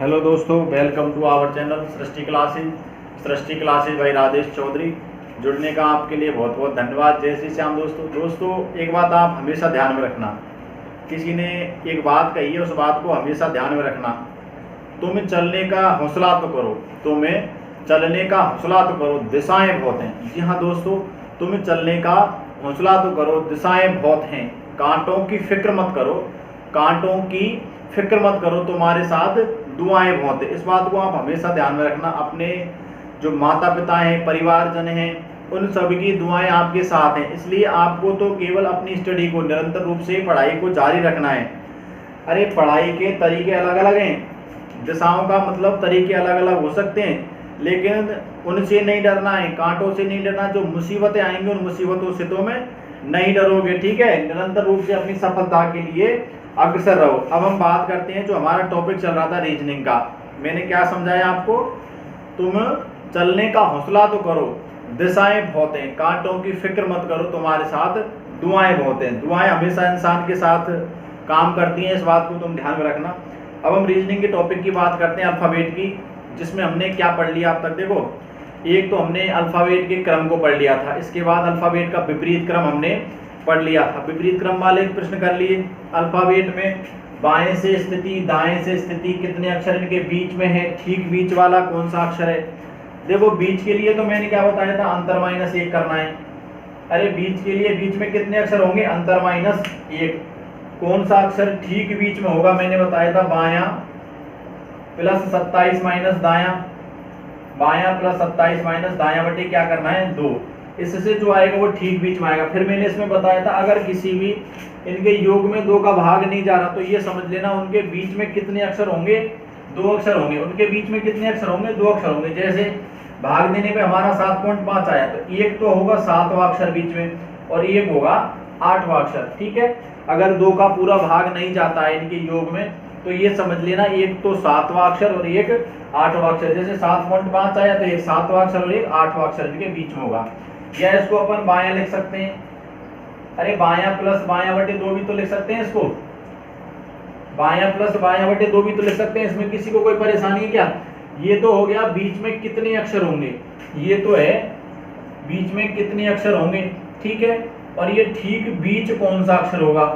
Hello दोस्तों, welcome to our channel Srishti classes by Rajesh Chaudhary. जुड़ने का आपके लिए बहुत बहुत धन्यवाद। जय श्री श्याम। दोस्तों एक बात आप हमेशा ध्यान में रखना। किसी ने एक बात कही है, उस बात को हमेशा ध्यान में रखना। तुम्हें चलने का हौसला तो करो, दिशाएं बहुत हैं। जी हाँ दोस्तों, तुम्हें चलने का हौसला तो करो, दिशाएं बहुत हैं। कांटों की फिक्र मत करो, तुम्हारे साथ दुआएं बहुत है। इस बात को आप हमेशा ध्यान में रखना। अपने जो माता पिता हैं, परिवारजन हैं, उन सभी की दुआएं आपके साथ हैं। इसलिए आपको तो केवल अपनी स्टडी को, निरंतर रूप से पढ़ाई को जारी रखना है। अरे पढ़ाई के तरीके अलग अलग हैं, दिशाओं का मतलब तरीके अलग अलग हो सकते हैं, लेकिन उनसे नहीं डरना है, कांटों से नहीं डरना। जो मुसीबतें आएंगी उन मुसीबतों से तो मैं नहीं डरोगे, ठीक है। निरंतर रूप से अपनी सफलता के लिए अग्रसर रहो। अब हम बात करते हैं, जो हमारा टॉपिक चल रहा था रीजनिंग का। मैंने क्या समझाया आपको? तुम चलने का हौसला तो करो, दिशाएं बहुत हैं, कांटों की फिक्र मत करो, तुम्हारे साथ दुआएं बहुत हैं। दुआएं हमेशा इंसान के साथ काम करती हैं, इस बात को तुम ध्यान में रखना। अब हम रीजनिंग के टॉपिक की बात करते हैं, अल्फ़ाबेट की, जिसमें हमने क्या पढ़ लिया अब तक। देखो, एक तो हमने अल्फ़ाबेट के क्रम को पढ़ लिया था, इसके बाद अल्फ़ाबेट का विपरीत क्रम हमने पढ़ लिया था। विपरीत क्रम वाले प्रश्न कर लिए। अल्फ़ाबेट में बाएं से स्थिति, दाएं से स्थिति, कितने अक्षर इनके बीच में है, ठीक बीच वाला कौन सा अक्षर है। देखो, बीच के लिए तो मैंने क्या बताया था, अंतर माइनस 1 करना है। अरे बीच के लिए बीच में कितने अक्षर होंगे, अंतर माइनस 1। कौन सा अक्षर ठीक बीच में होगा, मैंने बताया था बायां प्लस 27 माइनस दायां, बायां प्लस 27 माइनस दायां बटे क्या करना है 2। इससे जो आएगा वो ठीक बीच में आएगा। फिर मैंने इसमें बताया था, अगर किसी भी इनके योग में 2 का भाग नहीं जा रहा, तो ये समझ लेना उनके बीच में कितने अक्षर होंगे, 2 अक्षर होंगे। उनके बीच में कितने अक्षर होंगे, 2 अक्षर होंगे। जैसे भाग देने पे हमारा 7.5 आया, तो एक तो होगा 7वां अक्षर बीच में और एक होगा 8वां अक्षर, ठीक है। अगर 2 का पूरा भाग नहीं जाता है इनके योग में, तो ये समझ लेना एक तो 7वां अक्षर और एक 8वां अक्षर। जैसे 7.5 आया, तो एक 7वां अक्षर और एक 8वां अक्षर इनके बीच में होगा। या इसको अपन बायां लिख सकते हैं। अरे बायां प्लस बायां बटे 2 भी तो लिख सकते हैं इसको। बायां प्लस बायां बटे 2 भी तो लिख सकते हैं, इसमें किसी को कोई परेशानी है क्या? ये तो हो गया बीच में कितने अक्षर होंगे, ये तो है बीच में कितने अक्षर होंगे, ठीक है। और ये ठीक बीच कौन सा अक्षर होगा,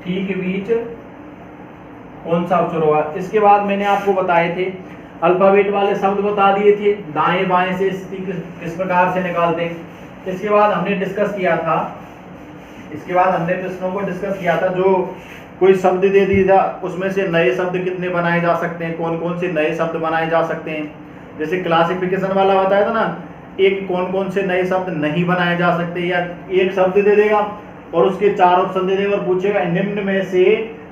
ठीक बीच कौन सा अक्षर होगा। इसके बाद मैंने आपको बताए थे, अल्फाबेट वाले शब्द बता दिए थे, दाएं बाएं से स्थिति किस प्रकार से निकालते हैं। इसके बाद हमने डिस्कस किया था, प्रश्नों को डिस्कस किया था, जो कोई शब्द दे दिया था उसमें से नए शब्द कितने बनाए जा सकते हैं, कौन कौन से नए शब्द बनाए जा सकते हैं। जैसे क्लासिफिकेशन वाला बताया था ना, एक कौन कौन से नए शब्द नहीं बनाए जा सकते। या एक शब्द दे देगा और उसके 4 ऑप्शन दे देगा और पूछेगा निम्न में से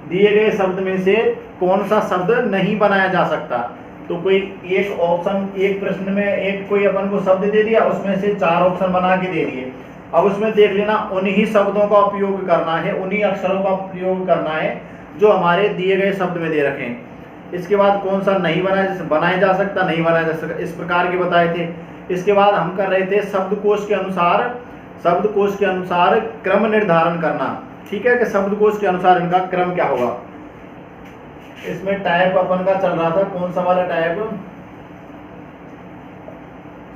दिए गए शब्द में से कौन सा शब्द नहीं बनाया जा सकता। तो कोई एक ऑप्शन, एक प्रश्न में एक कोई अपन को शब्द दे दिया, उसमें से 4 ऑप्शन बना के दे दिए। अब उसमें देख लेना, उन्हीं शब्दों का उपयोग करना है, उन्हीं अक्षरों का उपयोग करना है जो हमारे दिए गए शब्द में दे रखे हैं। इसके बाद कौन सा नहीं बनाया जा सकता, नहीं बनाया जा सकता, इस प्रकार के बताए थे। इसके बाद हम कर रहे थे शब्दकोश के अनुसार क्रम निर्धारण करना, ठीक है, कि शब्दकोश के अनुसार इनका क्रम क्या होगा। इसमें टाइप अपन का चल रहा था, कौन सा वाला टाइप,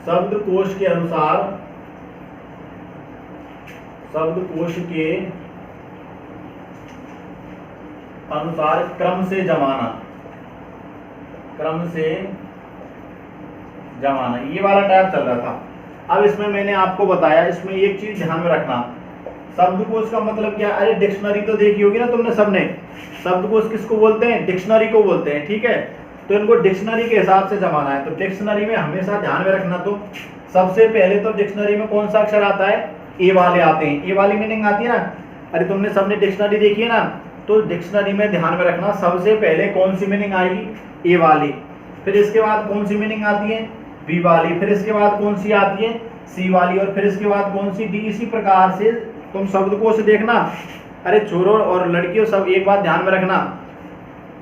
शब्दकोश के अनुसार क्रम से जमाना, ये वाला टाइप चल रहा था। अब इसमें मैंने आपको बताया, इसमें एक चीज ध्यान में रखना, शब्दकोश का मतलब क्या। अरे डिक्शनरी तो देखी होगी ना तुमने सबने। शब्दकोश किसको बोलते हैं, डिक्शनरी को बोलते हैं, ठीक है। तो इनको डिक्शनरी के हिसाब से जमाना है। तो डिक्शनरी में हमेशा ध्यान में रखना, तो सबसे पहले तो डिक्शनरी में कौन सा अक्षर आता है, ए वाले आते हैं। ए वाली मीनिंग आती है ना। अरे तुमने सबने डिक्शनरी देखी है ना, तो डिक्शनरी में ध्यान में रखना, सबसे पहले कौन सी मीनिंग आएगी, ए वाली। फिर इसके बाद कौन सी मीनिंग आती है, बी वाली। फिर इसके बाद कौन सी आती है, सी वाली। और फिर इसके बाद कौन सी, डी। इसी प्रकार से तुम शब्दकोश देखना। अरे छोरो और लड़कियों, सब एक बात ध्यान में रखना,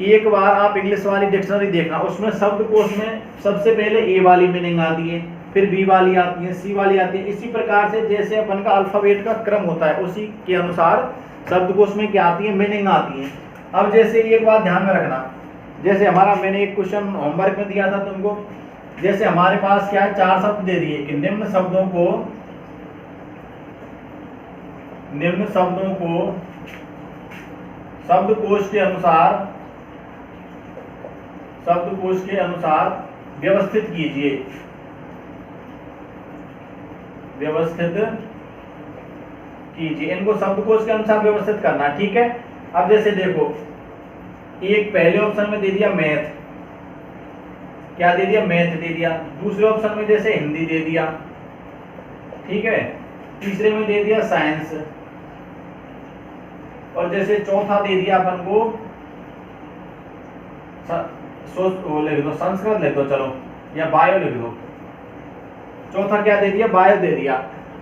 एक बार आप इंग्लिश वाली डिक्शनरी देखना, उसमें शब्दकोश में सबसे पहले ए वाली मीनिंग आती है, फिर बी वाली आती है, सी वाली आती है। इसी प्रकार से जैसे अपन का अल्फाबेट का क्रम होता है, उसी के अनुसार शब्दकोश में क्या आती है, मीनिंग आती है। अब जैसे एक बात ध्यान में रखना, जैसे हमारा मैंने एक क्वेश्चन होमवर्क में दिया था तुमको, जैसे हमारे पास क्या है, 4 शब्द दे दिए कि निम्न शब्दों को शब्दकोश के अनुसार व्यवस्थित कीजिए। इनको शब्दकोश के अनुसार व्यवस्थित करना है, ठीक है। अब जैसे देखो, एक पहले ऑप्शन में दे दिया मैथ, क्या दे दिया, मैथ दे दिया। दूसरे ऑप्शन में जैसे हिंदी दे दिया, ठीक है। तीसरे में दे दिया साइंस, और जैसे चौथा दे दिया अपन को लिख दो, संस्कृत लिख दो चलो, या बायो लिख दो। चौथा क्या दे दिया, बायो दे दिया।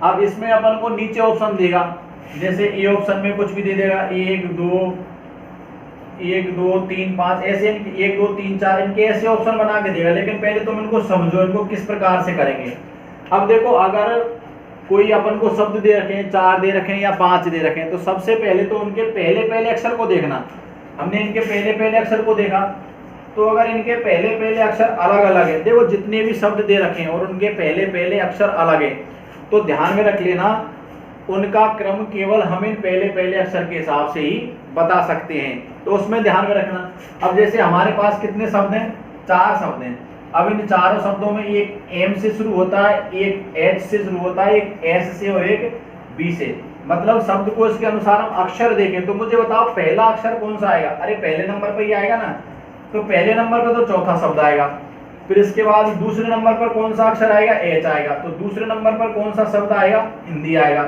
अब इसमें अपन को नीचे ऑप्शन देगा, जैसे ए ऑप्शन में कुछ भी दे देगा, 1 2 3 5 ऐसे 1 2 3 4 इनके ऐसे ऑप्शन बना के देगा। लेकिन पहले तुम इनको समझो, इनको किस प्रकार से करेंगे। अब देखो, अगर कोई अपन को शब्द दे रखे हैं, 4 दे रखे हैं या 5 दे रखे हैं, तो सबसे पहले तो उनके पहले अक्षर को देखना। हमने इनके पहले अक्षर को देखा, तो अगर इनके पहले अक्षर अलग अलग है, देखो जितने भी शब्द दे रखे हैं और उनके पहले अक्षर अलग है, तो ध्यान में रख लेना उनका क्रम केवल हम इन पहले अक्षर के हिसाब से ही बता सकते हैं, तो उसमें ध्यान में रखना। अब जैसे हमारे पास कितने शब्द हैं, 4 शब्द हैं। अब इन चारों शब्दों में एक एम से शुरू होता है, एक एच से शुरू होता है, एक एस से और एक बी से। मतलब शब्दकोश के अनुसार हम अक्षर देखें तो मुझे बताओ पहला अक्षर कौन सा आएगा। अरे पहले नंबर पर ही आएगा ना, तो पहले नंबर पर तो चौथा शब्द आएगा। फिर इसके बाद दूसरे नंबर पर कौन सा अक्षर आएगा, एच आएगा। तो दूसरे नंबर पर कौन सा शब्द आएगा, हिंदी आएगा।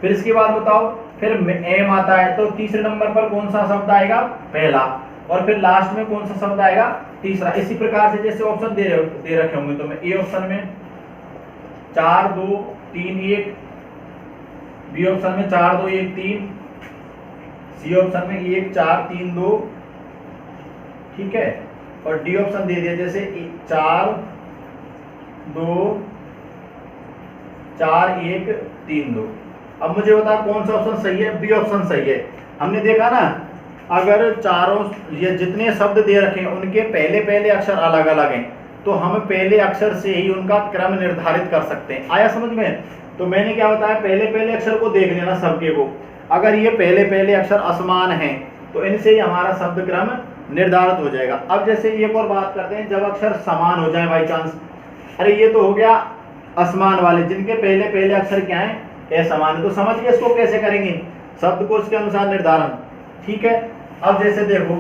फिर इसके बाद बताओ, फिर एम आता है, तो तीसरे नंबर पर कौन सा शब्द आएगा, पहला। और फिर लास्ट में कौन सा शब्द आएगा, तीसरा। इसी प्रकार से जैसे ऑप्शन दे रखे होंगे तो मैं ए ऑप्शन में 4 2 3 1, बी ऑप्शन में 4 2 1 3, सी ऑप्शन में 1 4 3 2, ठीक है। और डी ऑप्शन दे दिया जैसे 4 2 4 1 3 2। अब मुझे बता कौन सा ऑप्शन सही है, बी ऑप्शन सही है। हमने देखा ना, अगर चारों ये जितने शब्द दे रखे हैं उनके पहले अक्षर अलग अलग हैं, तो हम पहले अक्षर से ही उनका क्रम निर्धारित कर सकते हैं। आया समझ में। तो मैंने क्या बताया, पहले अक्षर को देख लेना सबके को। अगर ये पहले अक्षर असमान हैं तो इनसे ही हमारा शब्द क्रम निर्धारित हो जाएगा। अब जैसे एक और बात करते हैं, जब अक्षर समान हो जाए बाई चांस। अरे ये तो हो गया असमान वाले, जिनके पहले अक्षर क्या है, असमान है। तो समझ गए इसको कैसे करेंगे, शब्दकोश के अनुसार निर्धारण, ठीक है। अब जैसे देखो,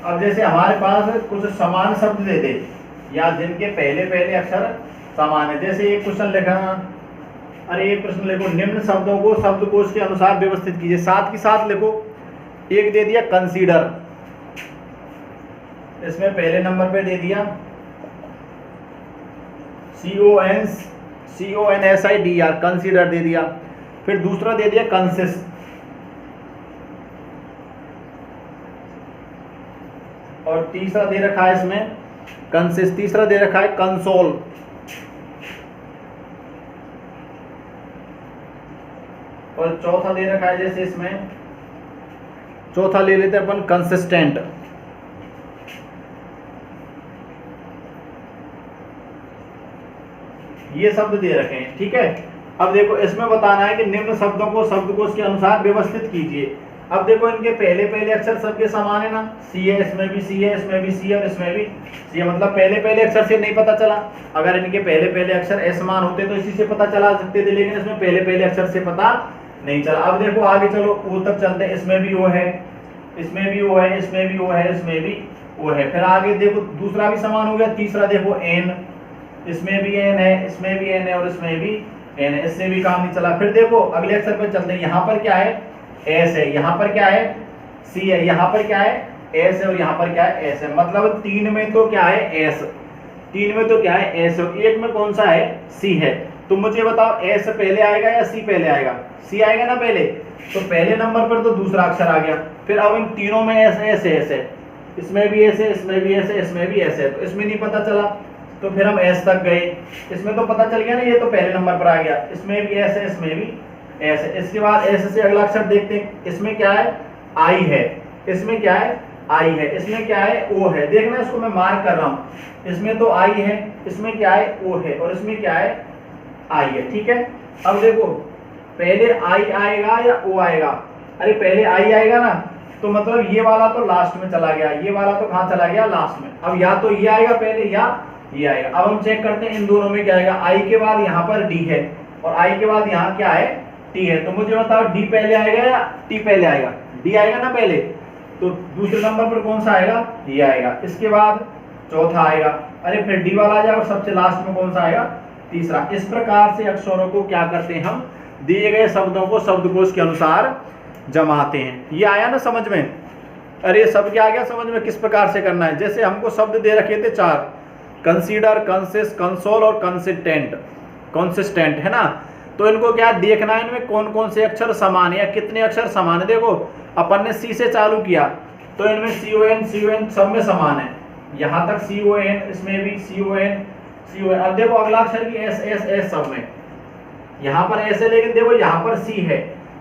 अब जैसे हमारे पास कुछ समान शब्द दे दे या जिनके पहले अक्षर समान है। जैसे एक क्वेश्चन लिखा, अरे एक प्रश्न लिखो, निम्न शब्दों को शब्दकोश के अनुसार व्यवस्थित कीजिए। साथ के साथ लिखो, एक दे दिया कंसीडर, इसमें पहले नंबर पे दे दिया CONSIDR, कंसीडर दे दिया। फिर दूसरा दे दिया कंसिस्ट, और तीसरा दे रखा है इसमें कंसिस्ट, तीसरा दे रखा है कंसोल, और चौथा दे रखा है जैसे इसमें, चौथा ले लेते हैं अपन कंसिस्टेंट। ये शब्द दे रखे हैं, ठीक है। अब देखो इसमें बताना है कि निम्न शब्दों को शब्दकोश के अनुसार व्यवस्थित कीजिए। अब देखो इनके पहले अक्षर सबके समान है ना, सी है, इसमें भी सी है, इसमें भी सी है और इसमें भी सी है। मतलब पहले अक्षर से नहीं पता चला। अगर इनके पहले अक्षर असमान होते तो इसी से पता चला सकते थे, लेकिन इसमें पहले अक्षर से पता नहीं चला। अब देखो आगे चलो, वो तक चलते हैं। इसमें भी वो है, इसमें भी वो है, इसमें भी वो है, इसमें भी वो है। फिर आगे देखो दूसरा भी समान हो गया। तीसरा देखो एन, इसमें भी एन है, इसमें भी एन है और इसमें भी एन है, इससे भी काम नहीं चला। फिर देखो अगले अक्षर पर चलते हैं। यहाँ पर क्या है, एस है, यहाँ पर क्या है, सी है, यहाँ पर क्या है, एस है और यहाँ पर क्या है, एस है। मतलब 3 में तो क्या है, एस, 3 में तो क्या है, एस, और 1 में कौन सा है, सी है। तो मुझे बताओ एस पहले आएगा या सी पहले आएगा, सी आएगा ना पहले। तो पहले नंबर पर तो दूसरा अक्षर आ गया। फिर अब इन तीनों में एस है, इसमें भी एस है, इसमें भी एस है, इसमें भी एस है। तो इसमें नहीं पता चला, तो फिर हम एस तक गए। इसमें तो पता चल गया ना, ये तो पहले नंबर पर आ गया। इसमें भी एस है, इसमें भी एस है। इसके बाद एस से अगला अक्षर देखते हैं। इसमें क्या है, आई है, इसमें क्या है, आई है, इसमें क्या है ओ है। देखना इसको मैं मार्क कर रहा हूं, इसमें तो आई है, इसमें क्या है ओ है, और इसमें क्या है आई है। ठीक है, अब देखो पहले आई आएगा या ओ आएगा? अरे पहले आई आएगा ना, तो मतलब ये वाला तो लास्ट में चला गया, ये वाला तो कहां चला गया? लास्ट में। अब या तो ये आएगा पहले या ये आएगा। अब हम चेक करते हैं इन दोनों में क्या आएगा। आई के बाद यहाँ पर डी है और आई के बाद यहाँ क्या है? टी है। तो मुझे बताओ डी पहले आएगा या टी पहले आएगा? डी आएगा ना पहले, तो दूसरे नंबर पर कौन सा आएगा? ये आएगा। इसके बाद चौथा आएगा, अरे फिर डी वाला आ जाएगा, और सबसे लास्ट में कौन सा आएगा? तीसरा। इस प्रकार से अक्षरों को क्या करते हैं हम? दिए गए शब्दों को शब्दकोश के अनुसार जमाते हैं। ये आया ना समझ में? अरे सब क्या आ गया समझ में किस प्रकार से करना है? जैसे हमको शब्द दे रखे थे 4, कंसीडर, कंसिस्ट, कंसोल और कंसिस्टेंट है ना। तो इनको क्या देखना है, इनमें कौन कौन से अक्षर समान है या कितने अक्षर समान है। देखो अपन ने सी से चालू किया तो इनमें CON सब में समान है, यहाँ तक CON, इसमें भी CON। अब देखो अगला अक्षर की S सब में, यहाँ पर S है लेकिन देखो यहाँ पर C है,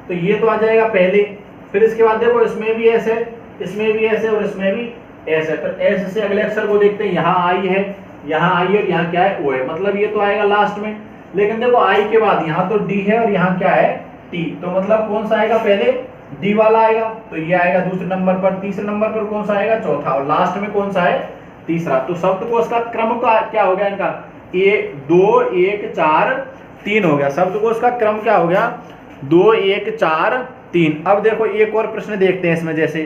तो ये तो आ जाएगा पहले। फिर इसके बाद देखो इसमें भी S है, इसमें भी S है और इसमें भी S है। फिर S से अगले अक्षर को देखते हैं, यहाँ आई है, यहाँ आई और यहाँ क्या है? O है, मतलब ये तो आएगा लास्ट में। लेकिन देखो आई के बाद यहाँ तो D है और यहाँ क्या है? T। तो मतलब कौन सा आएगा पहले? D वाला आएगा, तो ये आएगा दूसरे नंबर पर। तीसरे नंबर पर कौन सा आएगा? चौथा। और लास्ट में कौन सा है? तीसरा। तो शब्दकोश का क्रम का क्या हो गया इनका? 1 2 1 4 3 हो गया। शब्दकोश का क्रम क्या हो गया? 2 1 4 3। अब देखो एक और प्रश्न देखते हैं इसमें। जैसे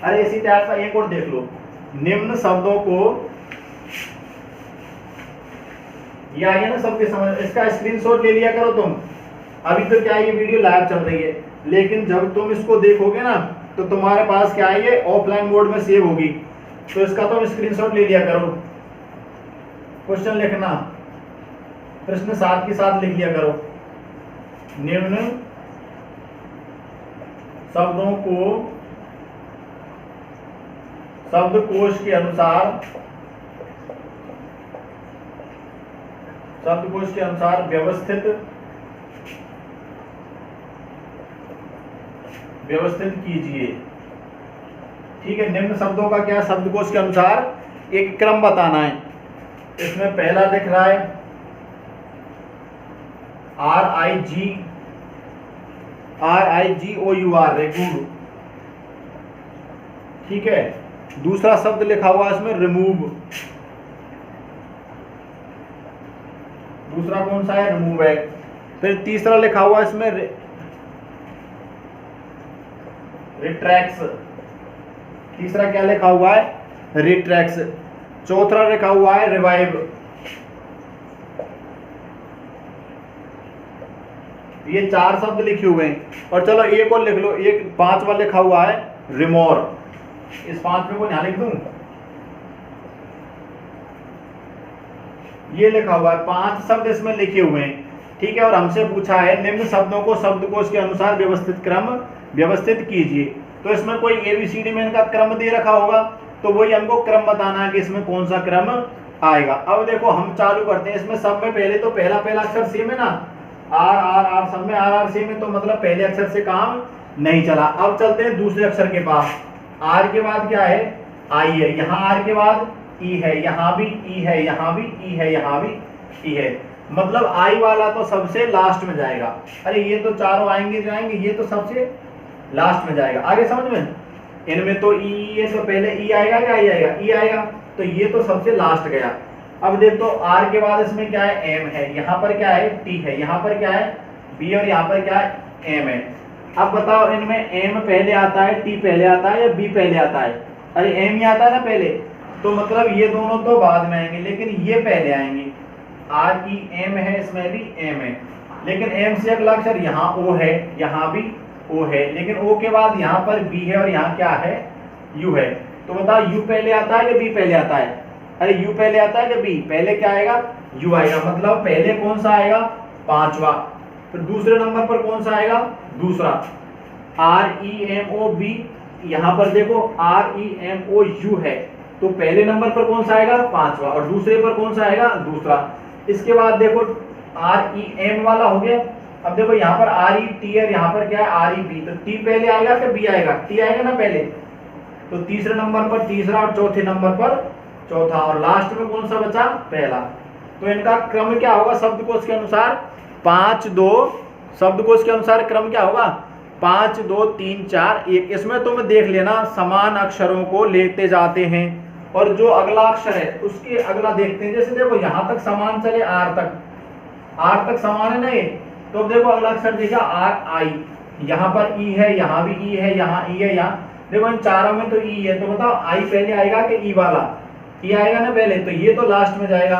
अरे इसी तरह का एक और देख लो, निम्न शब्दों को, ये आ गया ना सबके समझ, इसका स्क्रीनशॉट ले लिया करो तुम। अभी तो क्या ये वीडियो लाइव चल रही है, लेकिन जब तुम इसको देखोगे ना तो तुम्हारे पास क्या है, ये ऑफलाइन मोड में सेव होगी, तो इसका तुम स्क्रीनशॉट ले लिया करो। क्वेश्चन लिखना, प्रश्न साथ के साथ लिख लिया करो। निम्न शब्दों को शब्दकोश के अनुसार व्यवस्थित कीजिए। ठीक है, निम्न शब्दों का क्या शब्दकोश के अनुसार एक क्रम बताना है। इसमें पहला दिख रहा है RIGOUR, रेगुड़। ठीक है, दूसरा शब्द लिखा हुआ है इसमें रिमूव। दूसरा कौन सा है? रिमूव है। फिर तीसरा लिखा हुआ है इसमें रिट्रैक्स। तीसरा क्या लिखा हुआ है? रिट्रैक्स। चौथा लिखा हुआ है रिवाइव। ये 4 शब्द लिखे हुए हैं। और चलो एक और लिख लो, एक 5वां लिखा हुआ है रिमोर। इस 5 में को यहाँ लिख दूं, ये लिखा हुआ है, 5 शब्द इसमें लिखे हुए हैं। ठीक है, और हमसे पूछा है निम्न शब्दों को शब्दकोश के अनुसार व्यवस्थित कीजिए। तो इसमें कोई ABCD में इनका क्रम दे रखा होगा, तो वही हमको क्रम बताना है कि इसमें कौन सा क्रम आएगा। अब देखो हम चालू करते हैं। इसमें सब में पहले तो पहला अक्षर सेम है ना, R सब में R सेम है, तो मतलब पहले अक्षर से काम नहीं चला। अब चलते हैं दूसरे अक्षर के पास। R के बाद क्या है? I है, यहाँ R के बाद E है, यहाँ भी E है, यहाँ भी E है, यहाँ भी E है, मतलब I वाला तो सबसे लास्ट में जाएगा। अरे ये तो चारों आएंगे जो आएंगे, ये तो सबसे लास्ट में जाएगा। आगे समझ में? इनमें तो E है, तो पहले E आएगा क्या? I आएगा, E आएगा, तो ये तो सबसे लास्ट गया। अब देखो R के बाद इसमें क्या है? M है, यहाँ पर क्या है? T है, यहाँ पर क्या है? B, और यहाँ पर क्या है? M है। अब बताओ इनमें M पहले आता है, T पहले आता है या B पहले आता है? अरे M ही आता है ना पहले, तो मतलब ये दोनों तो बाद में आएंगे, लेकिन ये पहले आएंगे। REM है, इसमें भी M है, लेकिन M से अगला अक्षर यहाँ O है, यहाँ भी O है, लेकिन O के बाद यहाँ पर B है और यहाँ क्या है? U है। तो बताओ U पहले आता है कि B पहले आता है? अरे U पहले आता है कि B? पहले क्या आएगा? U आएगा, मतलब पहले कौन सा आएगा? 5वां। फिर दूसरे नंबर पर कौन सा आएगा? दूसरा। REMOB, यहाँ पर देखो REMOU है, तो पहले नंबर पर कौन सा आएगा? 5वां, और दूसरे पर कौन सा आएगा? दूसरा। इसके बाद देखो REM वाला हो गया। अब देखो यहाँ पर RET और यहाँ पर क्या है? REB, तो T पहले आएगा कि B आएगा? T आएगा ना पहले, तो तीसरे नंबर पर तीसरा और चौथे नंबर पर चौथा, और लास्ट में कौन सा बचा? पहला। तो इनका क्रम क्या होगा शब्दकोश के अनुसार? 5 2, शब्दकोश के अनुसार क्रम क्या होगा? 5 2 3 4 1। इसमें तुम देख लेना समान अक्षरों को लेते जाते हैं और जो अगला अक्षर है उसके अगला देखते हैं। जैसे देखो यहाँ तक समान चले, आर तक समान है ना ये, तो अब देखो अगला अक्षर देखा आर आई, यहाँ पर ई है, यहाँ भी ई है, यहाँ ई है, यहाँ देखो इन चारों में तो ई है, तो बताओ आई पहले आएगा कि ई वाला? ई आएगा ना पहले, तो ये तो लास्ट में जाएगा।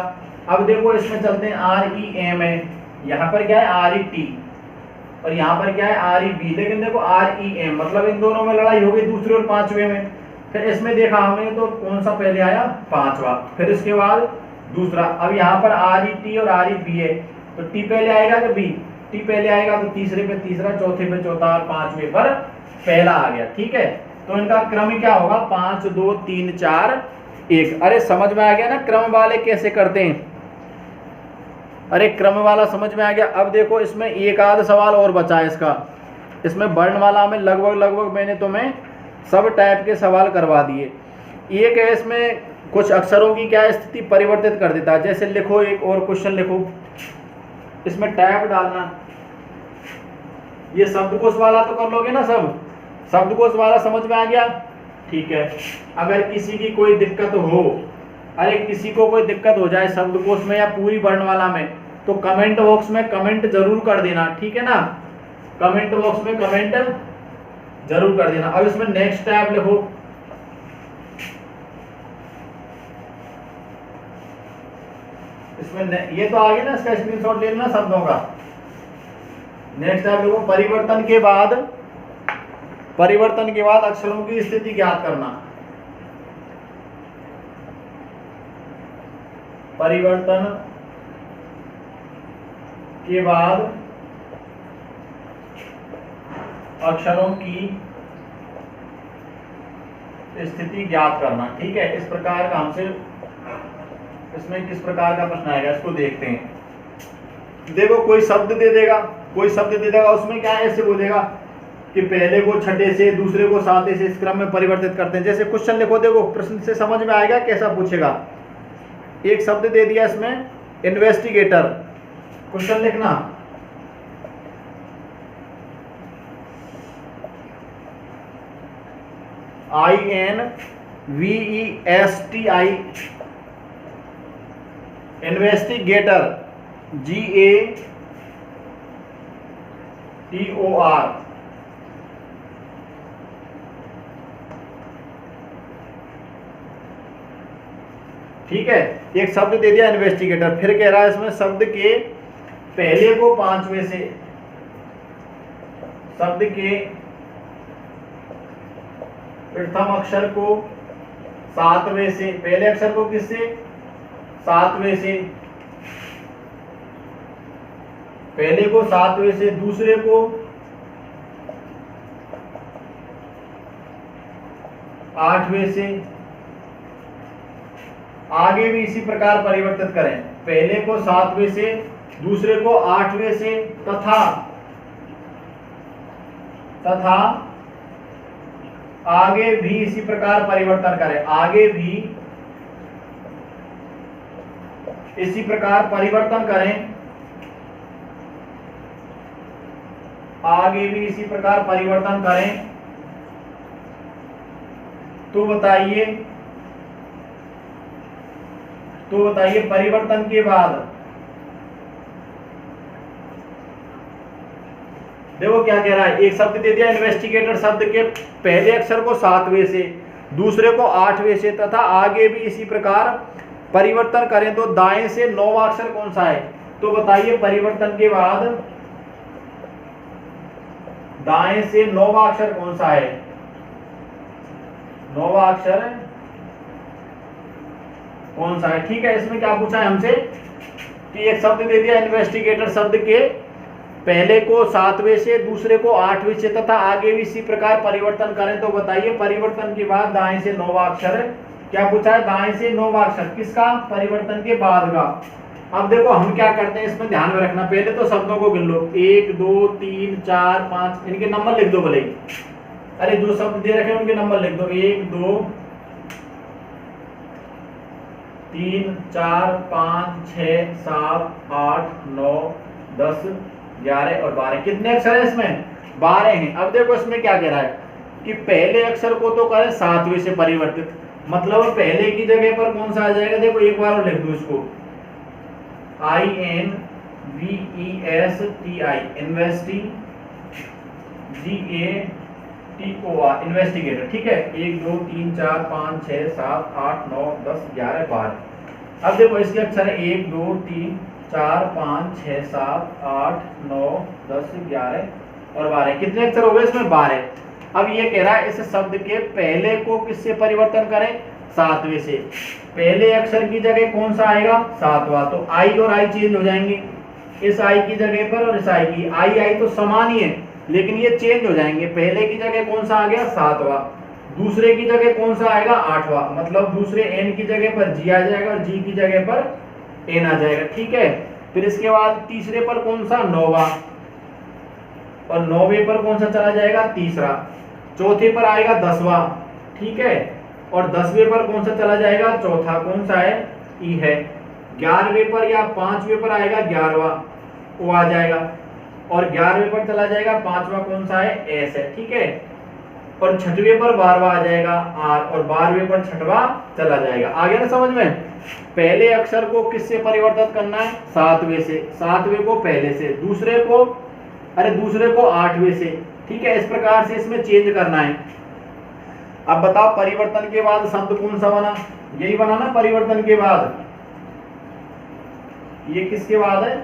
अब देखो इसमें चलते हैं आर ई एम है, यहाँ पर क्या है आर ई टी, और यहाँ पर क्या है आर ई बी, लेकिन देखो आर ई एम, मतलब इन दोनों में लड़ाई हो गई दूसरे और पांचवे में। फिर इसमें देखा हमने तो कौन सा पहले आया? पांचवा, फिर इसके बाद दूसरा। अब यहाँ पर आर ई टी और आर ई बी है, तो टी पहले आएगा कि बी? टी पहले आएगा, तो तीसरे पे तीसरा, चौथे पे चौथा और पांचवे पर पहला आ गया। ठीक है, तो इनका क्रम क्या होगा? 5 2 3 4 1। अरे समझ में आ गया ना क्रम वाले कैसे करते हैं? अरे क्रम वाला समझ में आ गया। अब देखो इसमें एक आध सवाल और बचा है इसका। इसमें वर्णमाला में लगभग मैंने तुम्हें सब टाइप के सवाल करवा दिए। एक है इसमें कुछ अक्षरों की क्या स्थिति परिवर्तित कर देता है। जैसे लिखो, एक और क्वेश्चन लिखो, इसमें टैब डालना। ये शब्दकोश वाला तो कर लोगे ना सब? शब्दकोश वाला समझ में आ गया? ठीक है। अगर किसी की कोई दिक्कत हो, अरे किसी को कोई दिक्कत हो जाए शब्दकोश में या पूरी वर्णमाला में, तो कमेंट बॉक्स में कमेंट जरूर कर देना। ठीक है ना, कमेंट बॉक्स में कमेंट जरूर कर देना। अब इसमें नेक्स्ट टैब लिखो, इसमें ये तो आ गया ना, इसका स्क्रीनशॉट ले लेना शब्दों का। नेक्स्ट टैब लिखो, परिवर्तन के बाद अक्षरों की स्थिति ज्ञात करना। परिवर्तन के बाद अक्षरों की स्थिति ज्ञात करना। ठीक है, इस प्रकार का हमसे इसमें किस प्रकार का प्रश्न आएगा इसको देखते हैं। देखो कोई शब्द दे देगा, उसमें क्या है, ऐसे बोलेगा कि पहले को छठे से, दूसरे को सातवें से, इस क्रम में परिवर्तित करते हैं। जैसे क्वेश्चन लिखो, देखो प्रश्न से समझ में आएगा कैसा पूछेगा। एक शब्द दे दिया इसमें इन्वेस्टिगेटर, क्वेश्चन लिखना INVESTI, इन्वेस्टिगेटर GATOR। ठीक है, एक शब्द दे दिया इन्वेस्टिगेटर, फिर कह रहा है इसमें शब्द के पहले को पांचवें से, शब्द के प्रथम अक्षर को सातवें से, पहले अक्षर को किससे? सातवें से, पहले को सातवें से, दूसरे को आठवें से, आगे भी इसी प्रकार परिवर्तित करें। पहले को सातवें से, दूसरे को आठवें से, तथा आगे भी इसी प्रकार परिवर्तन करें। आगे भी इसी प्रकार परिवर्तन करें। आगे भी इसी प्रकार परिवर्तन करें। तो बताइए परिवर्तन के बाद देखो क्या कह रहा है। एक शब्द दे दिया इन्वेस्टिगेटर, शब्द के पहले अक्षर को सातवें से, दूसरे को आठवें से, तथा आगे भी इसी प्रकार परिवर्तन करें तो दाएं से नौवां अक्षर कौन सा है? तो बताइए परिवर्तन के बाद दाएं से नौवां अक्षर कौन सा है? नौवां अक्षर कौन सा है? ठीक है, इसमें क्या पूछा है हमसे कि एक शब्द दे दिया इन्वेस्टिगेटर, शब्द के पहले को सातवें से, दूसरे को आठवें से, तथा आगे भी इसी प्रकार परिवर्तन करें तो बताइए परिवर्तन के बाद दाएं से नौवां अक्षर। क्या पूछा है? दाएं से नौवां अक्षर किसका? परिवर्तन के बाद का। अब देखो हम क्या करते हैं, इसमें ध्यान में रखना। पहले तो शब्दों को गिन लो, 1 2 3 4 5, इनके नंबर लिख दो भले ही। अरे जो शब्द दे रखे हैं उनके नंबर लिख दो, 1 2 3 4 5 6 7 8 9 10 11 और 12। कितने अक्षर है इसमें? 12 हैं। अब देखो इसमें क्या कह रहा है कि पहले अक्षर को तो करें 7वें से परिवर्तित, मतलब पहले की जगह पर कौन सा आ जाएगा? देखो एक बार और लिख दो इसको, INVESTI INVESTIGATOR इन्वेस्टिगेटर। ठीक है, 1 2 3 4 5 6 7 8 9 10 11 12। अब देखो इसके अक्षर है 1 2 3 4 5 6 7 8 9 10 11 और 12। कितने अक्षर हो गए इसमें? 12। अब ये कह रहा है इस शब्द के पहले को किससे परिवर्तन करें? 7वें से। पहले अक्षर की जगह कौन सा आएगा? 7वां। तो आई और आई चेंज हो जाएंगे, इस आई की जगह पर और इस आई की। आई तो समान ही है लेकिन ये चेंज हो जाएंगे। पहले की जगह कौन सा आ गया? 7वां। दूसरे की जगह कौन सा आएगा? 8वां। मतलब दूसरे एन की जगह पर जी आ जाएगा और जी की जगह पर एन आ जाएगा। ठीक है, फिर इसके बाद तीसरे पर कौन सा? 9वां। और 9वें पर कौन सा चला जाएगा? तीसरा। चौथे पर आएगा 10वां। ठीक है, और 10वें पर कौन सा चला जाएगा? चौथा। कौन सा है? ई है। 11वें पर या 5वें पर आएगा 11वां, वो आ जाएगा। और 11वें पर चला जाएगा 5वां, कौन सा है? एस है। ठीक है, और 6वें पर 12वां आ जाएगा आर, और 12वें पर 6वां चला जाएगा। आ गया ना समझ में? पहले अक्षर को किससे परिवर्तित करना है? 7वें से। 7वें को पहले से, दूसरे को 8वें से। ठीक है, इस प्रकार से इसमें चेंज करना है। अब बताओ परिवर्तन के बाद शब्द कौन सा बना? यही बना ना परिवर्तन के बाद। ये किसके बाद है?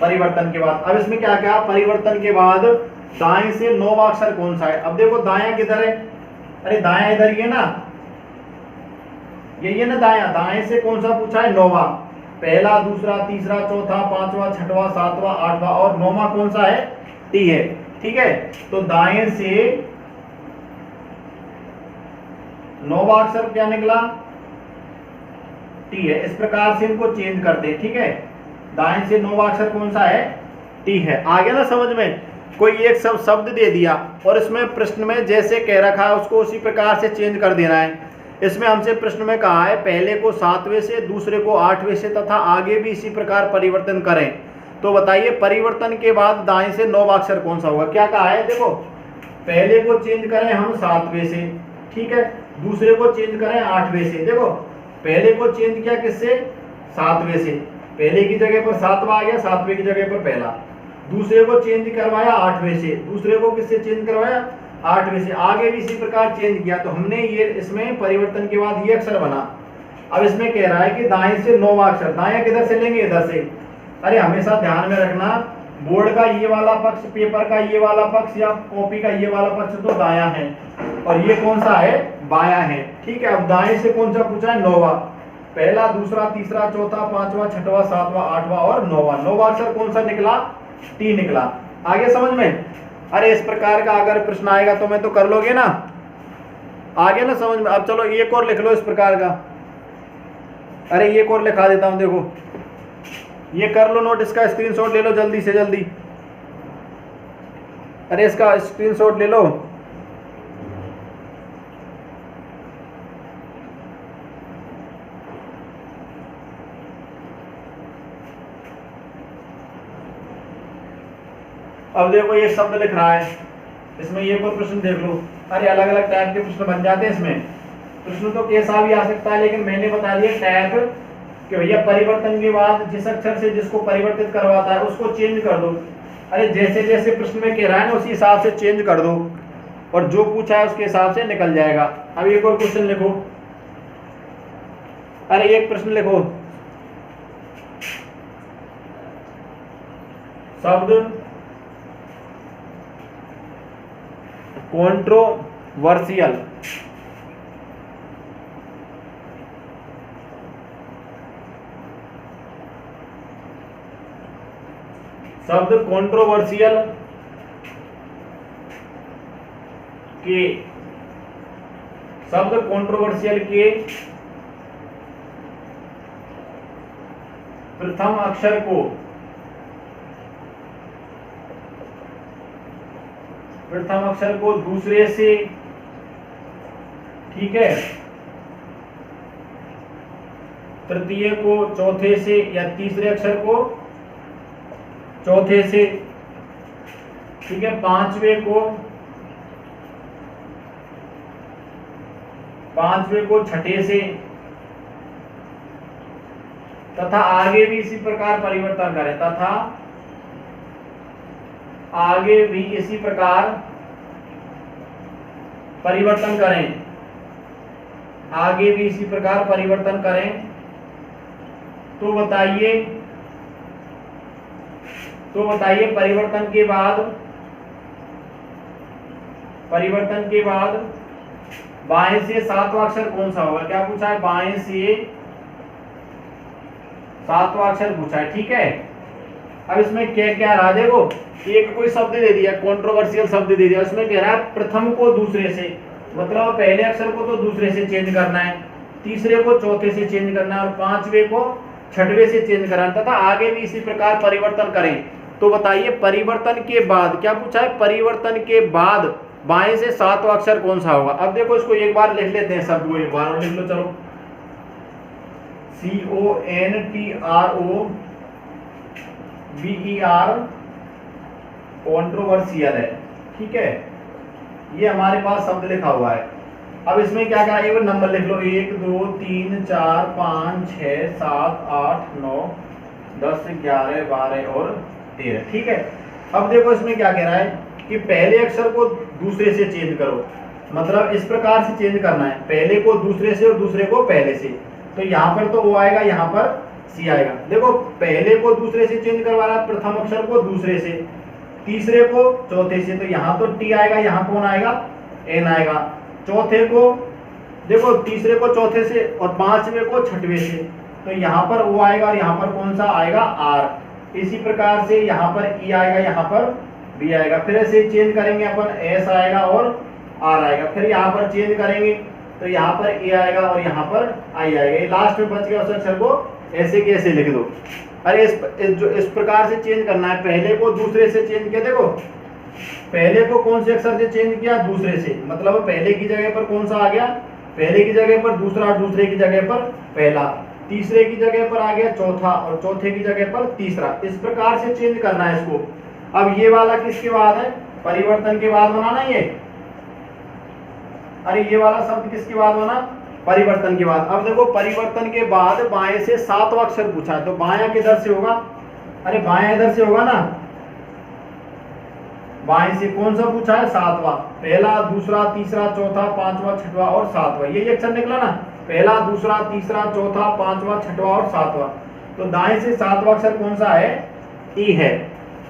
परिवर्तन के बाद। अब इसमें क्या क्या? परिवर्तन के बाद दाएं से 9वां अक्षर कौन सा है? अब देखो दायां किधर है? अरे दायां इधर ही है ना, यही है ना दायां। दाएं से कौन सा पूछा है? 9वां। पहला, दूसरा, तीसरा, चौथा, 5वां, 6वां, 7वां, 8वां और 9वां कौन सा है? टी है। ठीक है, तो दाएं से 9वां अक्षर क्या निकला? टी है। इस प्रकार से इनको चेंज करते हैं। ठीक है, दाएं से 9वां अक्षर कौन सा है? टी है। आ गया ना समझ में? कोई एक शब्द दे दिया और इसमें प्रश्न में जैसे कह रखा है उसको उसी प्रकार से चेंज कर देना है। इसमें हमसे प्रश्न में कहा है पहले को 7वें से, दूसरे को 8वें से तथा आगे भी इसी प्रकार परिवर्तन करें। तो बताइए परिवर्तन के बाद दाएं से 9वां अक्षर कौन सा होगा? क्या कहा है? देखो पहले को चेंज करें हम 7वें से, ठीक है, दूसरे को चेंज करें 8वें से। देखो पहले को चेंज किया किससे? 7वें से। पहले की जगह पर 7वां आ गया, 7वें की जगह पर पहला। दूसरे को चेंज करवाया 8वें से, दूसरे को किससे चेंज करवाया? 8वें से। आगे भी इसी प्रकार चेंज किया। तो हमने ये इसमें परिवर्तन के बाद ये अक्षर बना। अब इसमें कह रहा है कि दाएं से 9वां अक्षर। दाएं किधर से लेंगे? इधर से। अरे हमेशा ध्यान में रखना, बोर्ड का ये वाला पक्ष, पेपर का ये वाला पक्ष या कॉपी का ये वाला पक्ष तो दायां है और ये कौन सा है? बायां है। ठीक है, अब दाएं से कौन सा पूछा है? 9वां। पहला, दूसरा, तीसरा, चौथा, 5वां, 6वां, 7वां, 8वां और 9वां। 9वां अक्षर कौन सा निकला? टी निकला। आगे समझ में? अरे इस प्रकार का अगर प्रश्न आएगा तो मैं तो कर लोगे ना? आगे ना समझ में? अब चलो एक और लिख लो इस प्रकार का। अरे एक और लिखा देता हूं, देखो ये कर लो नोट, इसका स्क्रीनशॉट ले लो जल्दी से जल्दी। अरे इसका स्क्रीनशॉट ले लो। अब देखो ये शब्द लिख रहा है, इसमें ये कोई प्रश्न देख लो। अरे अलग अलग टाइप के प्रश्न बन जाते हैं इसमें। प्रश्न तो कैसा भी आ सकता है, लेकिन मैंने बता दिया टाइप कि भैया परिवर्तन के बाद जिस अक्षर से जिसको परिवर्तित करवाता है उसको चेंज कर दो। अरे जैसे जैसे प्रश्न में कह रहा है ना उसी हिसाब से चेंज कर दो और जो पूछा है उसके हिसाब से निकल जाएगा। अब एक और क्वेश्चन लिखो। अरे एक प्रश्न लिखो, शब्द कंट्रोवर्शियल। शब्द कंट्रोवर्शियल के, शब्द कंट्रोवर्शियल के प्रथम अक्षर को प्रथम अक्षर को दूसरे से, ठीक है, तृतीय को चौथे से, या तीसरे अक्षर को चौथे से, ठीक है, पांचवें को छठे से, तथा आगे भी इसी प्रकार परिवर्तन करें, तथा आगे भी इसी प्रकार परिवर्तन करें, आगे भी इसी प्रकार परिवर्तन करें, तो बताइए परिवर्तन के बाद बाएं से सातवां अक्षर कौन सा होगा? क्या पूछा है? बाएं से सातवां अक्षर पूछा है, ठीक है। अब इसमें क्या रहा, देखो एक कोई शब्द दे दिया, कंट्रोवर्शियल शब्द दे दिया, उसमें कह रहा है प्रथम को दूसरे से, मतलब पहले अक्षर को तो दूसरे से चेंज करना है, तीसरे को चौथे से चेंज करना है, और पांचवे को छठवें से चेंज करना है, तथा आगे भी इसी प्रकार परिवर्तन करें। तो बताइए परिवर्तन के बाद, क्या पूछा है? परिवर्तन के बाद बाएं से सातवां अक्षर कौन सा होगा? अब देखो इसको एक बार लिख लेते हैं, शब्द को एक बार और लिख लो, चलो। CONTROVER कंट्रोवर्शियल है, ठीक है, ये हमारे पास शब्द लिखा हुआ है। अब इसमें क्या करा, एक नंबर लिख लो, 1 2 3 4 5 6 7 8 9 10 11 12 और 13, ठीक है। अब देखो इसमें क्या कह रहा है कि पहले अक्षर को दूसरे से चेंज करो, मतलब इस प्रकार से चेंज करना है, पहले को दूसरे से और दूसरे को पहले से। तो यहाँ पर तो O आएगा, यहाँ पर C आएगा। देखो पहले को दूसरे से चेंज करवा रहा है, प्रथम अक्षर को दूसरे से, तीसरे को चौथे से, तो यहाँ तो T आएगा, यहाँ कौन आएगा? N आएगा। चौथे को देखो, तीसरे को चौथे से और पांचवे को छठवें से, तो यहाँ पर O आएगा और यहाँ पर कौन सा आएगा? R। इसी प्रकार से यहाँ पर E आएगा, यहाँ पर B आएगा। फिर ऐसे चेंज करेंगे अपन, S आएगा और R आएगा। फिर यहाँ पर चेंज करेंगे तो यहाँ पर A आएगा और यहाँ पर I आएगा। ये लास्ट में बच गया, उस अक्षर को ऐसे के ऐसे लिख दो। अरे इस प्रकार से चेंज करना है, पहले को दूसरे से चेंज किया, देखो पहले को कौन से अक्षर से चेंज किया? दूसरे से, मतलब पहले की जगह पर कौन सा आ गया? पहले की जगह पर दूसरा, दूसरे की जगह पर पहला, तीसरे की जगह पर आ गया चौथा, और चौथे की जगह पर तीसरा। इस प्रकार से चेंज करना है इसको। अब ये वाला किसके बाद है? परिवर्तन के बाद बनाना ये। अरे ये वाला शब्द किसके बाद बना? परिवर्तन के बाद। अब देखो परिवर्तन के बाद बाएं से सातवां अक्षर पूछा है, तो बायां किधर से होगा? अरे बायां इधर से होगा ना, बाएं से कौन सा पूछा है? सातवां। पहला, दूसरा, तीसरा, चौथा, पांचवा, छठवां और सातवां, यही अक्षर निकला ना, पहला, दूसरा, तीसरा, चौथा, पांचवा, छठवां और सातवां। तो दाएं से सातवां अक्षर कौन सा है? ई है।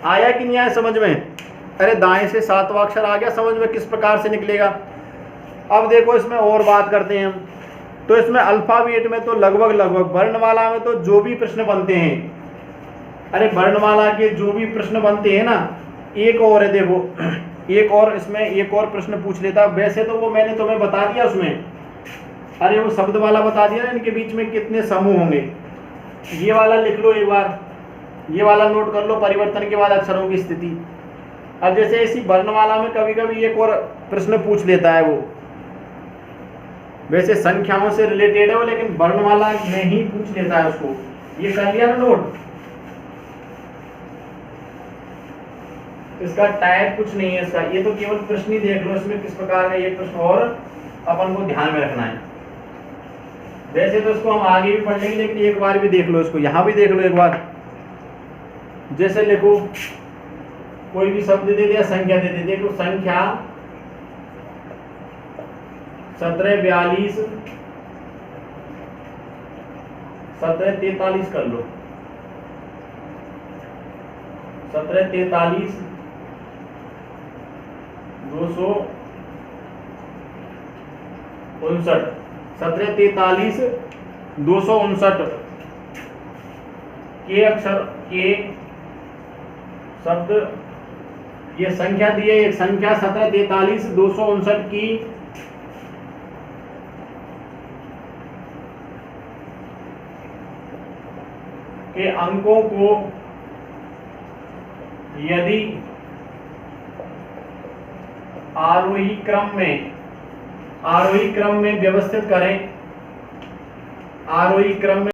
आया कि नहीं आया समझ में? अरे दाएं से सातवां अक्षर आ गया समझ में, किस प्रकार से निकलेगा। अब देखो इसमें और बात करते हैं हम। तो इसमें अल्फाबेट में तो लगभग वर्णमाला में तो जो भी प्रश्न बनते हैं, अरे वर्णमाला के जो भी प्रश्न बनते हैं ना, एक और है देखो, एक और इसमें एक और प्रश्न पूछ लेता। वैसे तो वो मैंने तुम्हें बता दिया उसमें, अरे वो शब्द वाला बता दिया ना, इनके बीच में कितने समूह होंगे। ये वाला लिख लो एक बार, ये वाला नोट कर लो, परिवर्तन के बाद अक्षरों की स्थिति। अब जैसे इसी वर्णमाला में कभी कभी एक और प्रश्न पूछ लेता है वो, वैसे संख्याओं से रिलेटेड है वो, लेकिन वर्णमाला में ही पूछ लेता है उसको। ये कर लिया ना नोट। इसका टाइप कुछ नहीं है इसका, ये तो केवल प्रश्न ही देख लो इसमें किस प्रकार का ये प्रश्न, और अपन को ध्यान में रखना है। वैसे तो इसको हम आगे भी पढ़ लेंगे, लेकिन एक बार भी देख लो इसको, यहाँ भी देख लो एक बार। जैसे लिखो, कोई भी शब्द दे दिया, संख्या दे दी, देखो संख्या 1742 1743 कर लो, 1743 259, 1743 259 के अक्षर के शब्द, ये संख्या दी है, एक संख्या 1743 259 की के अंकों को यदि आरोही क्रम में व्यवस्थित करें, आरोही क्रम में